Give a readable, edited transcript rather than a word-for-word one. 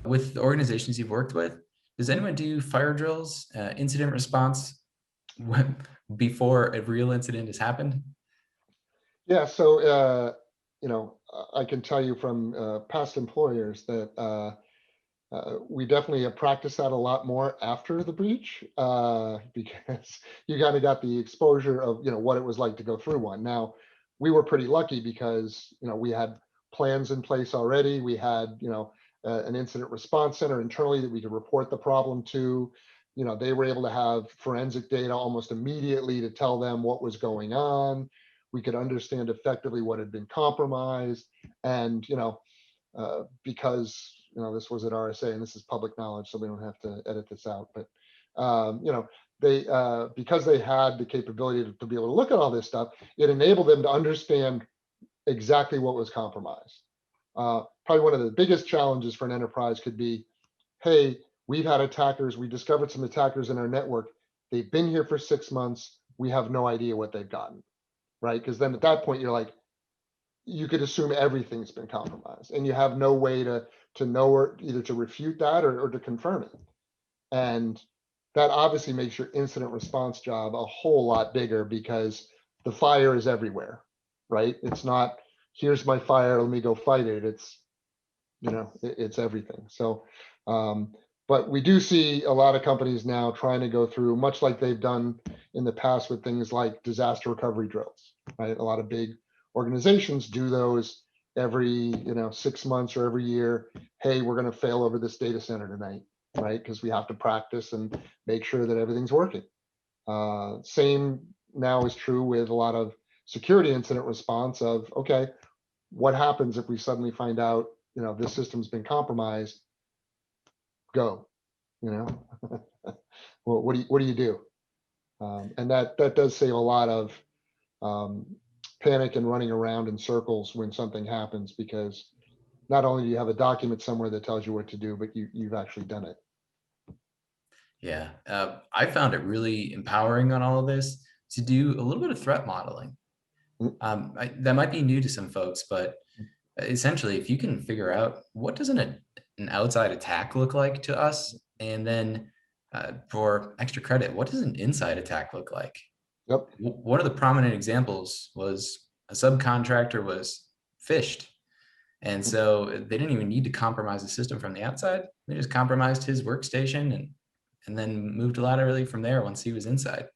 With the organizations you've worked with, does anyone do fire drills, incident response before a real incident has happened? Yeah, so I can tell you from past employers that we definitely have practiced that a lot more after the breach because you kind of got the exposure of what it was like to go through one. Now, we were pretty lucky because we had plans in place already. We had an incident response center internally that we could report the problem to. They were able to have forensic data almost immediately to tell them what was going on. We could understand effectively what had been compromised, and because this was at RSA and this is public knowledge, so we don't have to edit this out. But they because they had the capability to be able to look at all this stuff, it enabled them to understand exactly what was compromised. Probably one of the biggest challenges for an enterprise could be, hey, we've had attackers, we discovered some attackers in our network. They've been here for 6 months. We have no idea what they've gotten, right? Because then at that point, you're like, you could assume everything's been compromised and you have no way to know or either to refute that or to confirm it. And that obviously makes your incident response job a whole lot bigger because the fire is everywhere, right? It's not, here's my fire, let me go fight it. It's everything. So but we do see a lot of companies now trying to go through, much like they've done in the past with things like disaster recovery drills, right? A lot of big organizations do those every 6 months or every year. Hey, we're going to fail over this data center tonight, right? Because we have to practice and make sure that everything's working. Same now is true with a lot of security incident response of, okay, what happens if we suddenly find out this system's been compromised? Go, well, what do you do? And that does save a lot of panic and running around in circles when something happens, because not only do you have a document somewhere that tells you what to do, but you've actually done it. Yeah, I found it really empowering on all of this to do a little bit of threat modeling. That might be new to some folks, but essentially, if you can figure out what does an outside attack look like to us, and then for extra credit, what does an inside attack look like? Yep. One of the prominent examples was a subcontractor was phished. And so they didn't even need to compromise the system from the outside. They just compromised his workstation and then moved laterally from there once he was inside.